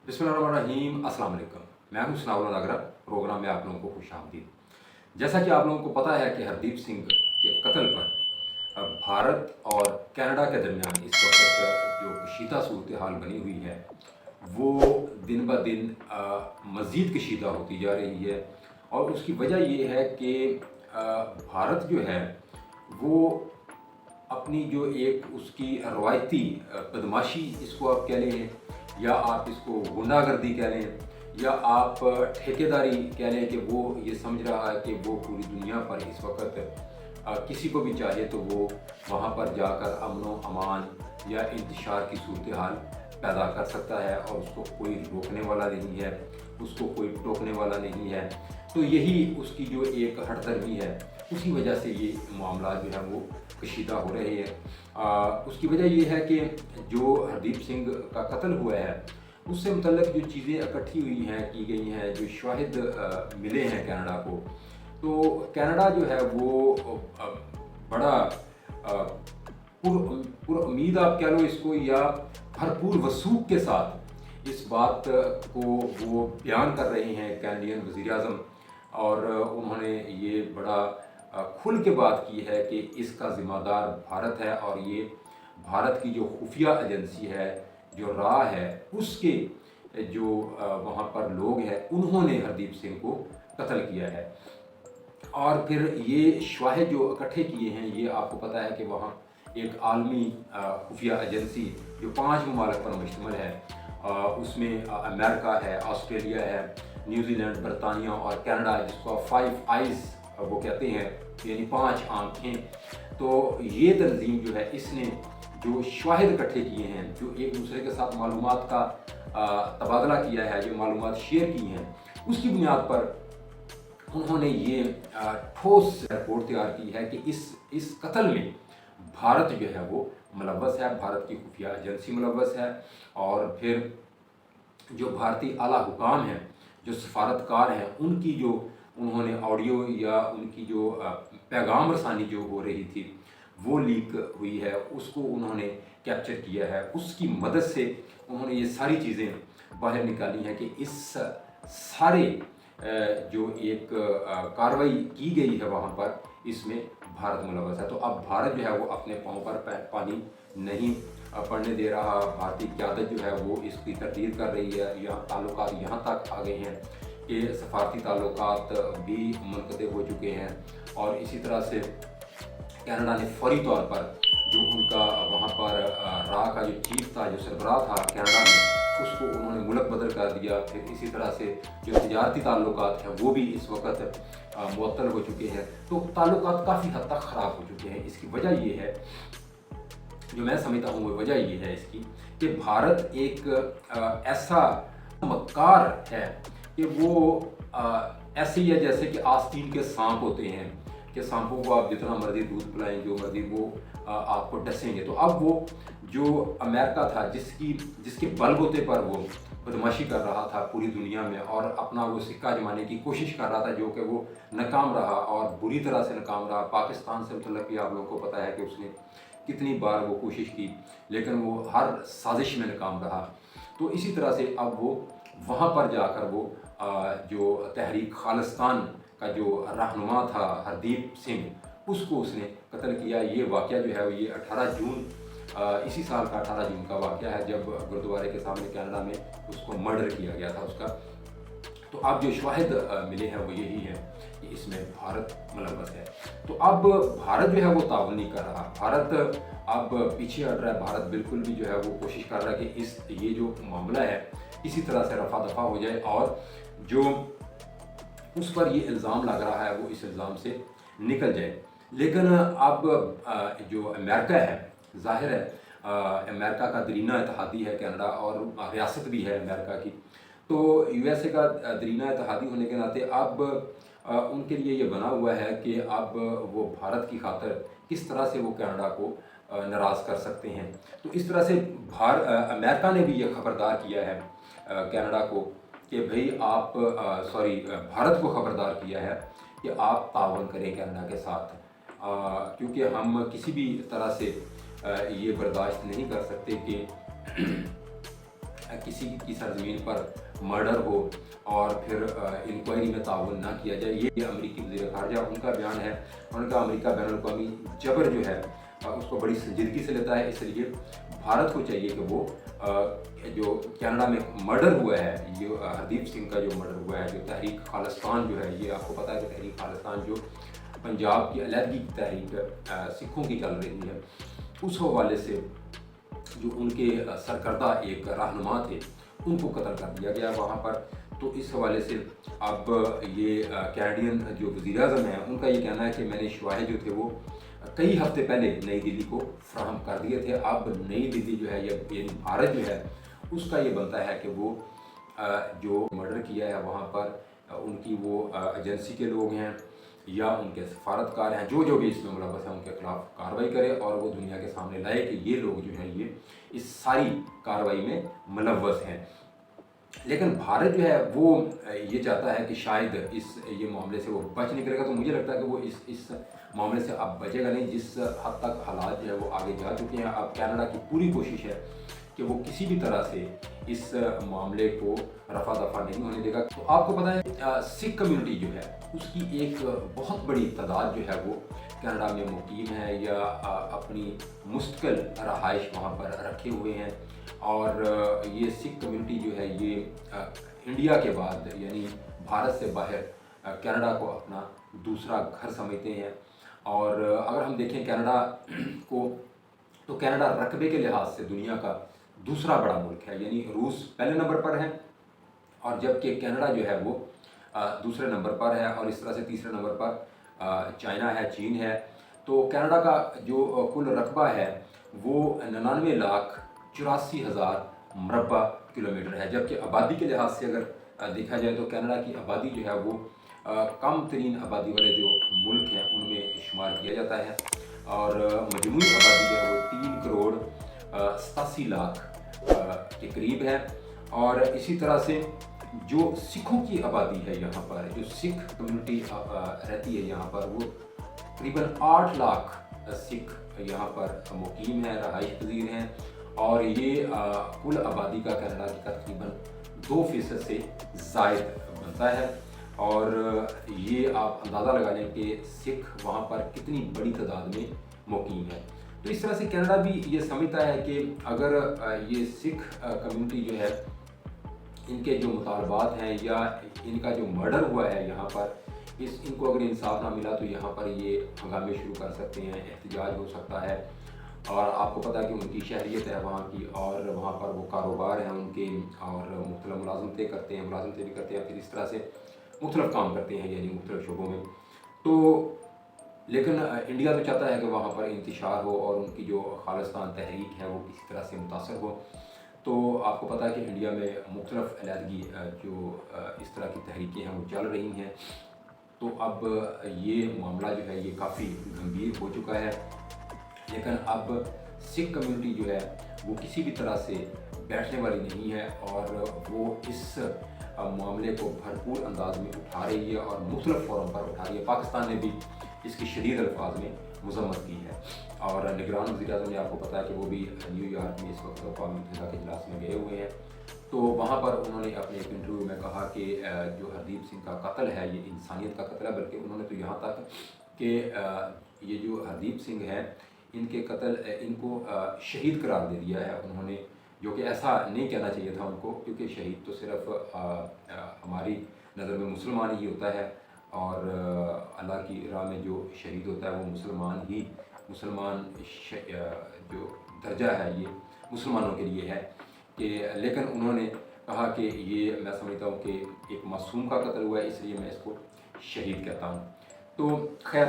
बिस्मिल्लाहिर्रहमानिर्रहीम, अस्सलाम वालेकुम। मैं हूं सनाउल्लाह नागरा। प्रोग्राम में आप लोगों को खुशामदीद। जैसा कि आप लोगों को पता है कि हरदीप सिंह के कत्ल पर भारत और कनाडा के दरमियान इस वक्त जो कशीदा सूरत हाल बनी हुई है वो दिन ब दिन मज़ीद कशीदा होती जा रही है। और उसकी वजह ये है कि भारत जो है वो अपनी जो एक उसकी रवायती बदमाशी इसको आप कह लें, या आप इसको गुंडागर्दी कह लें, या आप ठेकेदारी कह लें, कि वो ये समझ रहा है कि वो पूरी दुनिया पर इस वक्त किसी को भी चाहे तो वो वहाँ पर जाकर अमन व अमान या इंतशार की सूरत हाल पैदा कर सकता है, और उसको कोई रोकने वाला नहीं है, उसको कोई टोकने वाला नहीं है। तो यही उसकी जो एक हटदर्मी है, उसी वजह से ये मामला जो है वो कशीदा हो रहे हैं। उसकी वजह ये है कि जो हरदीप सिंह का कत्ल हुआ है उससे मुतल्लिक़ जो चीज़ें इकट्ठी हुई हैं, की गई हैं, जो शाहिद मिले हैं कनाडा को, तो कनाडा जो है वो बड़ा पुर उम्मीद आप कह लो इसको, या भरपूर वसूख के साथ इस बात को वो बयान कर रहे हैं कैनेडियन वज़ीर आज़म। और उन्होंने ये बड़ा खुल के बात की है कि इसका ज़िम्मेदार भारत है, और ये भारत की जो खुफिया एजेंसी है, जो राह है, उसके जो वहाँ पर लोग हैं उन्होंने हरदीप सिंह को कत्ल किया है। और फिर ये शवाहिद जो इकट्ठे किए हैं, ये आपको पता है कि वहाँ एक आलमी खुफिया एजेंसी जो 5 ममालिक पर मुश्तमिल है, उसमें अमेरिका है, ऑस्ट्रेलिया है, न्यूजीलैंड, बरतानिया और कनाडा, जिसको आप 5 आइज़ वो कहते हैं, यानी 5 आँखें। तो ये तंजीम जो है इसने जो शवाहिद इकट्ठे किए हैं, जो एक दूसरे के साथ मालूमात का तबादला किया है, जो मालूमात शेयर की हैं, उसकी बुनियाद पर उन्होंने ये ठोस रिपोर्ट तैयार की है कि इस कत्ल में भारत जो है वो मुलव्वस है, भारत की खुफिया एजेंसी मुलव्वस है। और फिर जो भारतीय आला हुकाम हैं, जो सफारतकार हैं, उनकी जो उन्होंने ऑडियो या उनकी जो पैगाम रसानी जो हो रही थी वो लीक हुई है, उसको उन्होंने कैप्चर किया है। उसकी मदद से उन्होंने ये सारी चीज़ें बाहर निकाली हैं कि इस सारे जो एक कार्रवाई की गई है वहाँ पर, इसमें भारत मुलव्वस है। तो अब भारत जो है वो अपने पाँव पर पानी नहीं पड़ने दे रहा। भारतीय क़यादत जो है वो इसकी तरदीद कर रही है। यहाँ ताल्लुकात यहाँ तक आ गए हैं कि सफारती ताल्लुकात भी मुनक़ते हो चुके हैं। और इसी तरह से कनाडा ने फौरी तौर पर जो उनका वहाँ पर राह का जो चीफ था, जो सरबराह था कनाडा में, उसको उन्होंने मुल्क बदल कर दिया। फिर इसी तरह से जो तिजारती ताल्लुकात हैं वो भी इस वक्त मुअत्तल हो चुके हैं। तो ताल्लुकात काफ़ी हद तक ख़राब हो चुके हैं। इसकी वजह ये है, जो मैं समझता हूँ वो वजह ये है इसकी, कि भारत एक ऐसा मक्कार है कि वो ऐसे ही है जैसे कि आस्तीन के सांप होते हैं, कि सांपों को आप जितना मर्जी दूध पिलाएं, जो मर्जी, वो आपको डसेंगे। तो अब वो जो अमेरिका था, जिसके बलबूते पर वो बदमाशी कर रहा था पूरी दुनिया में, और अपना वो सिक्का जमाने की कोशिश कर रहा था, जो कि वो नाकाम रहा, और बुरी तरह से नाकाम रहा। पाकिस्तान से मतलब कि आप लोगों को पता है कि उसने कितनी बार वो कोशिश की, लेकिन वो हर साजिश में नाकाम रहा। तो इसी तरह से अब वो वहाँ पर जाकर वो जो तहरीक खालिस्तान का जो रहनुमा था हरदीप सिंह, उसको उसने कत्ल किया। ये वाक़या जो है ये 18 जून इसी साल का 18 जून का वाक़या है, जब गुरुद्वारे के सामने कनाडा में उसको मर्डर किया गया था उसका। तो अब जो शवाहिद मिले हैं वो यही है कि इसमें भारत मुलव्वस है। तो अब भारत जो है वो ताउन नहीं कर रहा, भारत अब पीछे हट रहा है। भारत बिल्कुल भी जो है वो कोशिश कर रहा है कि ये जो मामला है इसी तरह से रफा दफा हो जाए, और जो उस पर ये इल्ज़ाम लग रहा है वो इस इल्ज़ाम से निकल जाए। लेकिन अब जो अमेरिका है, ज़ाहिर है अमेरिका का दरीना इत्तेहादी है कनाडा, और रियासत भी है अमेरिका की। तो यूएसए का दरीना इत्तेहादी होने के नाते अब उनके लिए ये बना हुआ है कि अब वो भारत की खातिर किस तरह से वो कनाडा को नाराज़ कर सकते हैं। तो इस तरह से अमेरिका ने भी ये खबरदार किया है कनाडा को कि भाई आप भारत को खबरदार किया है कि आप तावन करें कनाडा के साथ, क्योंकि हम किसी भी तरह से ये बर्दाश्त नहीं कर सकते कि किसी की सरजमीन पर मर्डर हो और फिर इंक्वायरी में ताउन ना किया जाए। ये अमेरिकी वज़ीर ख़ारजा उनका बयान है। उनका अमेरिका बैनुल-अक़वामी जबर जो है उसको बड़ी संजीदगी से लेता है, इसलिए भारत को चाहिए कि वो जो कनाडा में मर्डर हुआ है, ये हरदीप सिंह का जो मर्डर हुआ है, जो तहरीक खालिस्तान जो है, ये आपको पता है कि तहरीक खालिस्तान जो पंजाब की अलहदगी की तहरीक सिखों की चल रही है, उस हवाले से जो उनके सरकर्दा एक रहनुमा थे उनको कत्ल कर दिया गया वहाँ पर। तो इस हवाले से अब ये कैनेडियन जो वज़ीर आज़म हैं उनका ये कहना है कि मैंने शवाहिद जो थे वो कई हफ्ते पहले नई दिल्ली को फ्राहम कर दिए थे। अब नई दिल्ली जो है यानी भारत जो है उसका ये बनता है कि वो जो मर्डर किया है वहाँ पर उनकी वो एजेंसी के लोग हैं या उनके सफारतकार हैं, जो भी इसमें मुलव्वस है उनके खिलाफ कार्रवाई करे और वो दुनिया के सामने लाए कि ये लोग जो हैं ये इस सारी कार्रवाई में मुलव्वस हैं। लेकिन भारत जो है वो ये चाहता है कि शायद ये मामले से वो बच निकलेगा। तो मुझे लगता है कि वो इस मामले से अब बचेगा नहीं। जिस हद तक हालात जो है वो आगे जा चुके हैं, अब कनाडा की पूरी कोशिश है कि वो किसी भी तरह से इस मामले को रफा दफा नहीं होने देगा। तो आपको पता है सिख कम्युनिटी जो है उसकी एक बहुत बड़ी तादाद जो है वो कनाडा में मुकीम है या अपनी मुस्तकिल रहाइश वहाँ पर रखे हुए हैं। और ये सिख कम्युनिटी जो है ये इंडिया के बाद यानी भारत से बाहर कनाडा को अपना दूसरा घर समझते हैं। और अगर हम देखें कनाडा को, तो कनाडा रकबे के लिहाज से दुनिया का दूसरा बड़ा मुल्क है, यानी रूस पहले नंबर पर है और जबकि कनाडा जो है वो दूसरे नंबर पर है और इस तरह से तीसरे नंबर पर चाइना है, चीन है। तो कनाडा का जो कुल रकबा है वो 99,84,000 मरबा किलोमीटर है, जबकि आबादी के लिहाज से अगर देखा जाए तो कनाडा की आबादी जो है वो कम तरीन आबादी वाले जो मुल्क हैं उनमें शुमार किया जाता है। और मजमूई आबादी जो है वो 3,87,00,000 के करीब है। और इसी तरह से जो सिखों की आबादी है यहाँ पर, जो सिख कम्युनिटी रहती है यहाँ पर, वो तकरीबन 8 लाख सिख यहाँ पर मुकीम हैं, रहाइश पजीर हैं। और ये कुल आबादी का कनाडा की तकरीबन 2% से ज़ायद बनता है। और ये आप अंदाज़ा लगा लें कि सिख वहाँ पर कितनी बड़ी तादाद में मुकीम है। तो इस तरह से कनाडा भी ये समझता है कि अगर ये सिख कम्युनिटी जो है इनके जो मुतालबात हैं या इनका जो मर्डर हुआ है यहाँ पर, इनको अगर इंसाफ ना मिला तो यहाँ पर ये हंगामे शुरू कर सकते हैं, एहतजाज हो सकता है। और आपको पता है कि उनकी शहरियत है वहाँ की और वहाँ पर वो कारोबार हैं उनके और मुख्तलिफ मुलाजमतें करते हैं, मुलाजमतें भी करते हैं, फिर इस तरह से मुख्तलिफ काम करते हैं यानी मुख्तलिफ शोबों में। तो लेकिन इंडिया तो चाहता है कि वहाँ पर इंतशार हो और उनकी जो खालिस्तान तहरीक है वो किसी तरह से मुतासर हो। तो आपको पता है कि इंडिया में मुख्तलिफ अलहदगी जो इस तरह की तहरीकें हैं वो चल रही हैं। तो अब ये मामला जो है ये काफ़ी गंभीर हो चुका है। लेकिन अब सिख कम्युनिटी जो है वो किसी भी तरह से बैठने वाली नहीं है और वो इस मामले को भरपूर अंदाज में उठा रही है और मुख्तलिफ फोरम पर उठा रही है। पाकिस्तान ने भी इसकी शदीद अल्फाज में मजम्मत की है और निगरान वज़ीर-ए-आज़म ने आपको पता है कि वो भी न्यूयॉर्क में इस वक्त अक़वाम मुत्तहिदा के इजलास में गए हुए हैं। तो वहाँ पर उन्होंने अपने एक इंटरव्यू में कहा कि जो हरदीप सिंह का कत्ल है ये इंसानियत का कत्ल है, बल्कि उन्होंने तो यहाँ तक कि ये जो हरदीप सिंह है इनके कत्ल इनको शहीद करार दे दिया है उन्होंने, जो कि ऐसा नहीं कहना चाहिए था उनको, क्योंकि शहीद तो सिर्फ हमारी नज़र में मुसलमान ही होता है और अल्लाह की राह में जो शहीद होता है वो मुसलमान जो दर्जा है ये मुसलमानों के लिए है कि। लेकिन उन्होंने कहा कि ये मैं समझता हूँ कि एक मासूम का कत्ल हुआ है, इसलिए मैं इसको शहीद कहता हूँ। तो खैर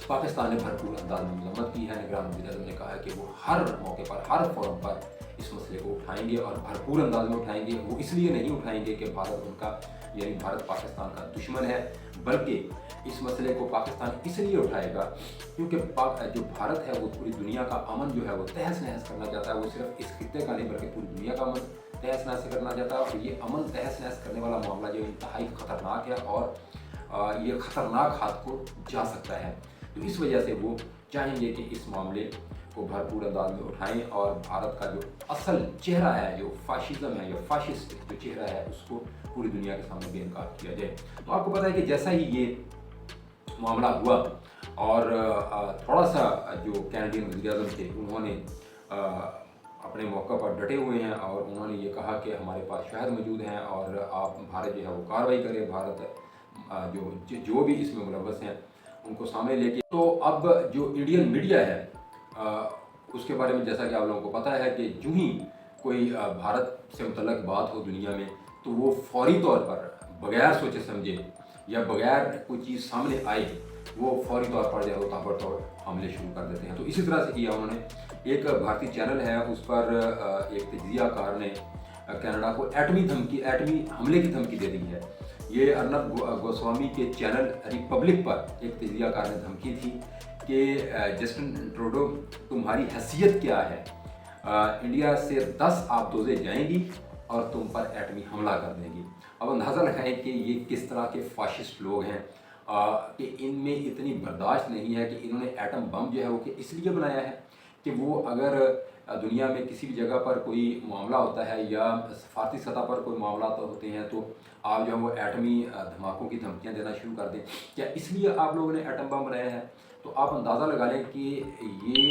पाकिस्तान ने भरपूर अंदाज में मजम्मत की है। निगरान वज़ीर-ए-आज़म ने कहा है कि वो हर मौके पर, हर फोरम पर इस मसले को उठाएंगे और भरपूर अंदाज में उठाएंगे। वो इसलिए नहीं उठाएंगे कि भारत उनका यानी भारत पाकिस्तान का दुश्मन है, बल्कि इस मसले को पाकिस्तान इसलिए उठाएगा क्योंकि जो भारत है वो पूरी दुनिया का अमन जो है वो तहस नहस करना चाहता है। वो सिर्फ इस खित्ते का नहीं बल्कि पूरी दुनिया का अमन तहस नहस करना चाहता है। और ये अमन तहस नहस करने वाला मामला जो इंतहाई ख़तरनाक है और ये ख़तरनाक हाथ को जा सकता है। तो इस वजह से वो चाहेंगे कि इस मामले को भरपूर अंदाज में उठाएं और भारत का जो असल चेहरा है, जो फाशिज्म है या फाशिस्ट जो चेहरा है, उसको पूरी दुनिया के सामने बेनकाब किया जाए। तो आपको पता है कि जैसा ही ये मामला हुआ और थोड़ा सा जो कैनेडियन वज़ीर-ए-आज़म थे उन्होंने अपने मौक़ा पर डटे हुए हैं और उन्होंने ये कहा कि हमारे पास शहद मौजूद हैं और आप भारत जो है वो कार्रवाई करे, भारत जो भी इसमें मुलव्वस हैं उनको सामने लेके। तो अब जो इंडियन मीडिया है उसके बारे में जैसा कि आप लोगों को पता है कि यूँ ही कोई भारत से मुतल्लक बात हो दुनिया में तो वो फौरी तौर पर बगैर सोचे समझे या बगैर कोई चीज़ सामने आए वो फौरी तौर पर जो है ताबड़तोड़ हमले शुरू कर देते हैं। तो इसी तरह से किया उन्होंने। एक भारतीय चैनल है उस पर एक तजियाकार ने कनाडा को एटमी हमले की धमकी दे दी है। ये अर्नब गोस्वामी के चैनल रिपब्लिक पर एक तजियाकार ने धमकी थी कि जस्टिन ट्रूडो तुम्हारी हैसियत क्या है, इंडिया से 10 आबदोज़ें जाएंगी और तुम पर एटमी हमला कर देंगी। अब अंदाज़ा लगाएं कि ये किस तरह के फाशिस्ट लोग हैं कि इनमें इतनी बर्दाश्त नहीं है कि इन्होंने एटम बम जो है वो कि इसलिए बनाया है कि वो अगर दुनिया में किसी भी जगह पर कोई मामला होता है या सफारती सतह पर कोई मामला तो होते हैं तो आप जो है वो एटमी धमाकों की धमकियाँ देना शुरू कर दें। क्या इसलिए आप लोगों ने एटम बम बनाया है? तो आप अंदाज़ा लगा लें कि ये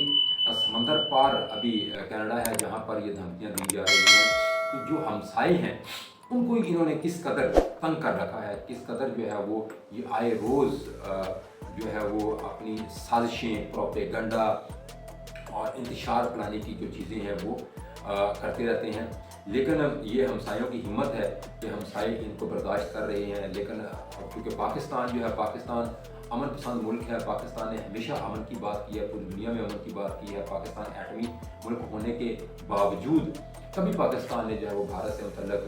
समंदर पार अभी कनाडा है जहाँ पर ये धमकियाँ दी जा रही हैं। तो जो हमसाए हैं उनको इन्होंने किस कदर तंग कर रखा है, किस कदर जो है वो ये आए रोज़ जो है वो अपनी साजिशें, प्रोपेगंडा और इंतशार फैलाने की जो चीज़ें हैं वो करते रहते हैं। लेकिन ये हमसायों की हिम्मत है कि हमसाए इनको बर्दाश्त कर रहे हैं। लेकिन क्योंकि पाकिस्तान जो है, पाकिस्तान अमन पसंद मुल्क है, पाकिस्तान ने हमेशा अमन की बात की है, पूरी दुनिया में अमन की बात की है। पाकिस्तान एटमी मुल्क होने के बावजूद कभी पाकिस्तान ने जो है वो भारत से मुतल्लक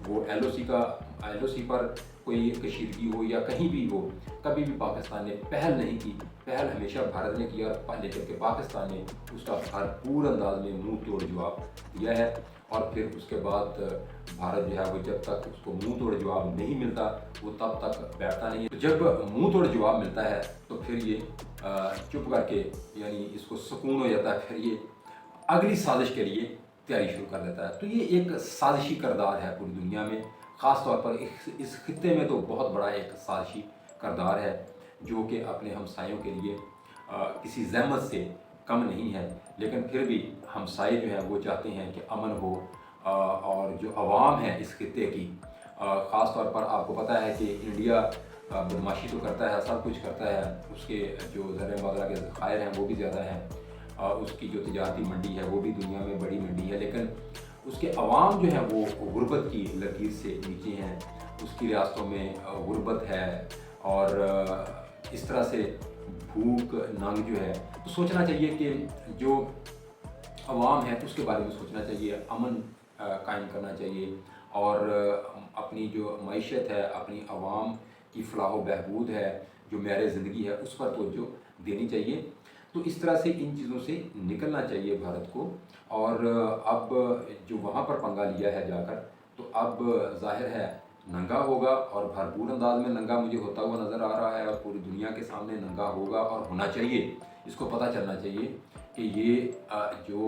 वो LOC पर कोई कशीदगी हो या कहीं भी हो, कभी भी पाकिस्तान ने पहल नहीं की। पहल हमेशा भारत ने किया, लेकिन कि पाकिस्तान ने उसका भरपूर अंदाज में मुंह तोड़ जवाब दिया है। और फिर उसके बाद भारत जो है वो जब तक उसको मुंह तोड़ जवाब नहीं मिलता वो तब तक बैठता नहीं है। तो जब मुंह तोड़ जवाब मिलता है तो फिर ये चुप करके यानी इसको सुकून हो जाता है, फिर ये अगली साजिश के लिए तैयारी शुरू कर देता है। तो ये एक साजिशी किरदार है पूरी दुनिया में, ख़ास तौर पर इस खित्ते में तो बहुत बड़ा एक साजिशी किरदार है जो कि अपने हमसायों के लिए किसी ज़हमत से कम नहीं है। लेकिन फिर भी हमसाए जो हैं वो चाहते हैं कि अमन हो और जो अवाम है इस खित्ते की, ख़ास तौर पर आपको पता है कि इंडिया बदमाशी तो करता है, सब कुछ करता है, उसके जो ज़र मुबादला के ज़खायर हैं वो भी ज़्यादा हैं, उसकी जो तिजारती मंडी है वो भी दुनिया में बड़ी मंडी है। लेकिन उसके अवाम जो है वो गुर्बत की लकीर से नीचे हैं, उसकी रियासतों में गुर्बत है और इस तरह से भूख नंग जो है। तो सोचना चाहिए कि जो अवाम है उसके बारे में सोचना चाहिए, अमन कायम करना चाहिए और अपनी जो मईशत है, अपनी अवाम की फलाह व बहबूद है, जो मेयार ज़िंदगी है उस पर तवज्जो देनी चाहिए। तो इस तरह से इन चीज़ों से निकलना चाहिए भारत को। और अब जो वहाँ पर पंगा लिया है जाकर, तो अब जाहिर है नंगा होगा और भरपूर अंदाज में नंगा मुझे होता हुआ नज़र आ रहा है और पूरी दुनिया के सामने नंगा होगा और होना चाहिए। इसको पता चलना चाहिए कि ये जो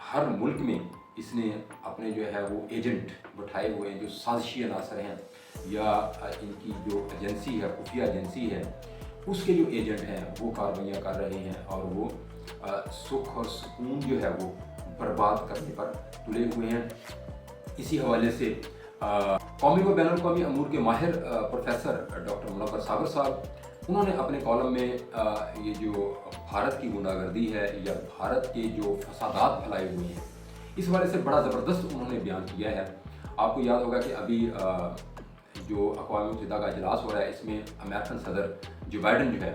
हर मुल्क में इसने अपने जो है वो एजेंट बैठाए हुए हैं, जो साजिशी अनासर हैं या इनकी जो एजेंसी है, खुफिया एजेंसी है, उसके जो एजेंट हैं वो कार्रवाइयाँ कर रहे हैं और वो सुख और सुकून जो है वो बर्बाद करने पर तुले हुए हैं। इसी हवाले से कौमी व बैनुल-अक़वामी अमूर के माहिर प्रोफेसर डॉक्टर मुनव्वर सागर साहब, उन्होंने अपने कॉलम में ये जो भारत की गुंडागर्दी है या भारत के जो फसादात फैलाए हुए हैं, इस हवाले से बड़ा ज़बरदस्त उन्होंने बयान किया है। आपको याद होगा कि अभी जो अक़वाम मुत्तहिदा का इजलास हो रहा है, इसमें अमेरिकन सदर जो बाइडन जो है,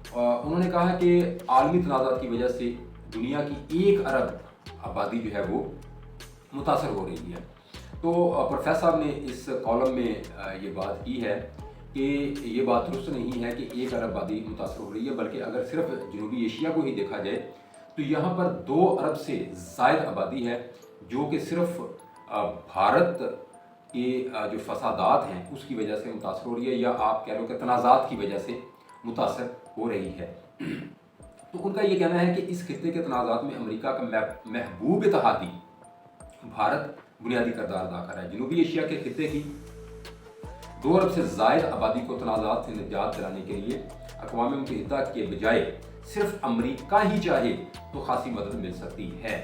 उन्होंने कहा कि आलमी तनाज़ात की वजह से दुनिया की 1 अरब आबादी जो है वो मुतासर हो रही है। तो प्रोफेसर साहब ने इस कॉलम में ये बात की है कि ये बात दुरुस्त नहीं है कि 1 अरब आबादी मुतासर हो रही है, बल्कि अगर सिर्फ जनूबी एशिया को ही देखा जाए तो यहाँ पर 2 अरब से ज़ायद आबादी है जो कि सिर्फ भारत के जो फसादात हैं उसकी वजह से मुतासर हो रही है, या आप कह लो कि तनाज़ात की वजह से मुतासर हो रही है। तो उनका ये कहना है कि इस खित्ते के तनाज़ात में अमेरिका का महबूब इत्तेहादी भारत बुनियादी किरदार अदा कर रहा है। जनूबी एशिया के खित्ते की 2 अरब से ज़ायद आबादी को तनाज़ात से निजात दिलाने के लिए अक़वाम मुत्तहिदा के बजाय सिर्फ अमेरिका ही चाहे तो खासी मदद मिल सकती है।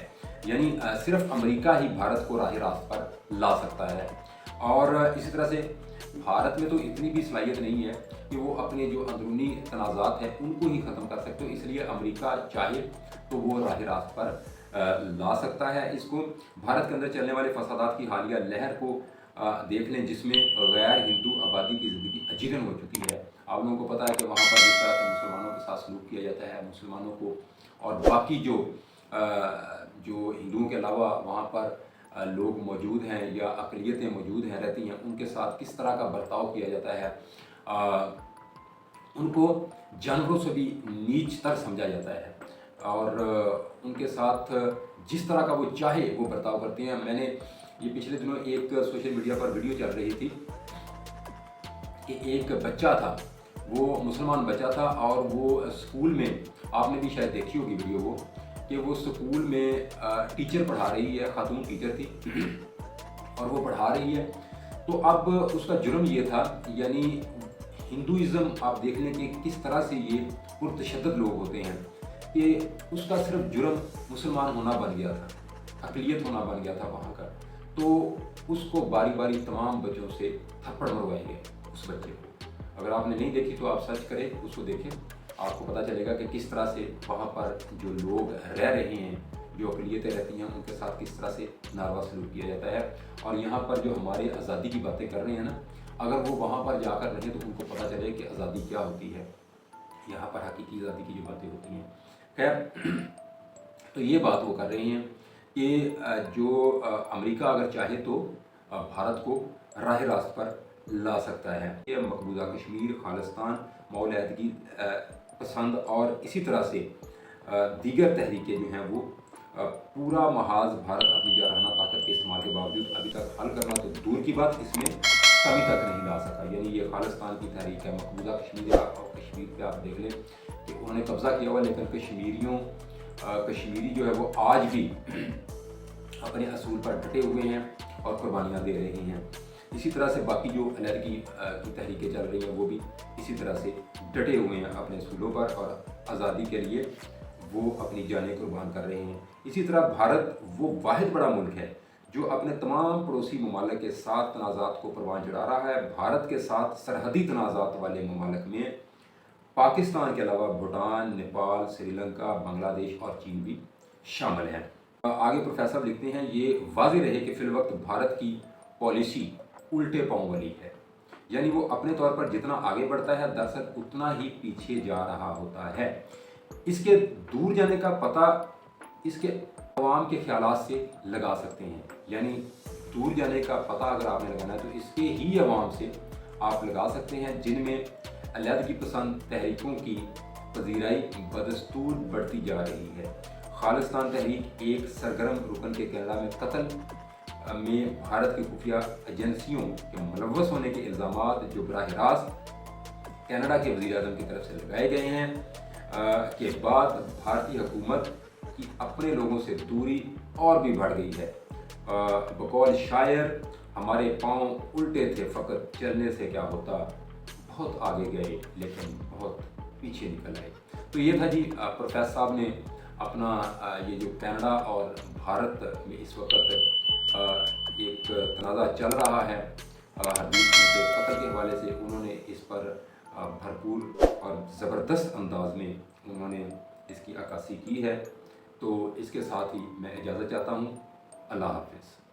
यानी सिर्फ अमेरिका ही भारत को राह रास्त पर ला सकता है। और इसी तरह से भारत में तो इतनी भी सलाहियत नहीं है कि वो अपने जो अंदरूनी तनाज़ात हैं उनको ही ख़त्म कर सकते हो, इसलिए अमेरिका चाहे तो वो राह रास्त पर ला सकता है इसको। भारत के अंदर चलने वाले फसादात की हालिया लहर को देख लें, जिसमें गैर हिंदू आबादी की ज़िंदगी अजीरन हो चुकी है। आप लोगों को पता है कि वहाँ पर जिस तरह से मुसलमानों के साथ सलूक किया जाता है, मुसलमानों को और बाकी जो हिंदुओं के अलावा वहाँ पर लोग मौजूद हैं या अक़लियतें मौजूद हैं रहती हैं, उनके साथ किस तरह का बर्ताव किया जाता है। उनको जानवरों से भी नीच तर समझा जाता है और उनके साथ जिस तरह का वो चाहे वो बर्ताव करते हैं। मैंने ये पिछले दिनों एक सोशल मीडिया पर वीडियो चल रही थी कि एक बच्चा था, वो मुसलमान बच्चा था और वो स्कूल में, आपने भी शायद देखी होगी वीडियो वो, कि वो स्कूल में टीचर पढ़ा रही है, खातून टीचर थी और वो पढ़ा रही है। तो अब उसका जुर्म ये था, यानी हिंदुइज़्म आप देख लें कि किस तरह से ये पुरतशद्दद लोग होते हैं, कि उसका सिर्फ जुर्म मुसलमान होना बन गया था, अक़लियत होना बन गया था वहाँ का। तो उसको बारी बारी तमाम बच्चों से थप्पड़ मरवाएंगे उस बच्चे को। अगर आपने नहीं देखी तो आप सर्च करें, उसको देखें, आपको पता चलेगा कि किस तरह से वहाँ पर जो लोग रह रहे हैं, जो अक़लियतें रहती हैं, उनके साथ किस तरह से नारवा सलूक किया जाता है। और यहाँ पर जो हमारे आज़ादी की बातें कर रहे हैं ना, अगर वो वहाँ पर जाकर रहें तो उनको पता चले कि आज़ादी क्या होती है, यहाँ पर हकीकी आज़ादी की जो बातें होती हैं। खैर, तो ये बात वो कर रहे हैं कि जो अमेरिका अगर चाहे तो भारत को राह रास्त पर ला सकता है। ये मकबूजा कश्मीर, खालिस्तान, मौलियादगी पसंद और इसी तरह से दीगर तहरीकें जो हैं वो पूरा महाज भारत अपनी जारहाना ताकत के इस्तेमाल के बावजूद अभी तक हल करना तो दूर की बात, इसमें कभी तक नहीं ला सका। यानी ये खालिस्तान की तहरीक है, मकबूजा कश्मीर और कश्मीर पे आप देख लें कि उन्होंने कब्ज़ा किया हुआ, लेकिन कश्मीरी जो है वो आज भी अपने असूल पर डटे हुए हैं और कुर्बानियाँ दे रहे हैं। इसी तरह से बाकी जो अलहदगी की तहरीकें चल रही हैं वो भी इसी तरह से डटे हुए हैं अपने असूलों पर और आज़ादी के लिए वो अपनी जानें कुर्बान कर रहे हैं। इसी तरह भारत वो वाहिद बड़ा मुल्क है जो अपने तमाम पड़ोसी ममालिक के साथ तनाज़ात को परवान चढ़ा रहा है। भारत के साथ सरहदी तनाज़ात वाले ममालिक में पाकिस्तान के अलावा भूटान, नेपाल, श्रीलंका, बांग्लादेश और चीन भी शामिल हैं। आगे प्रोफेसर लिखते हैं, ये वाज़ेह रहे कि फ़िल वक्त भारत की पॉलिसी उल्टे पाँव वाली है, यानी वो अपने तौर पर जितना आगे बढ़ता है दरअसल उतना ही पीछे जा रहा होता है। इसके दूर जाने का पता इसके अवाम के ख्यालात से लगा सकते हैं। यानी दूर जाने का पता अगर आपने लगाना है तो इसके ही अवाम से आप लगा सकते हैं, जिनमें अलहदगी पसंद तहरीकों की पजीराई बदस्तूर बढ़ती जा रही है। खालिस्तान तहरीक एक सरगर्म रुकन के कनाडा में कत्ल में भारत की खुफिया एजेंसियों के मुलव्वस होने के इल्ज़ामात जो बराह रास्त कनाडा के वज़ीर-ए-आज़म की तरफ से लगाए गए हैं के बाद भारतीय हुकूमत की अपने लोगों से दूरी और भी बढ़ गई है। बकौल शायर, हमारे पाँव उल्टे थे फ़कत चलने से क्या होता, बहुत आगे गए लेकिन बहुत पीछे निकल आए। तो ये था जी प्रोफेसर साहब ने अपना ये जो कनाडा और भारत में इस वक्त एक तनाज़ा चल रहा है हरदीप सिंह के कत्ल के हवाले से, उन्होंने इस पर भरपूर और ज़बरदस्त अंदाज में उन्होंने इसकी अक्कासी की है। तो इसके साथ ही मैं इजाज़त चाहता हूँ। अल्लाह हाफ़िज़।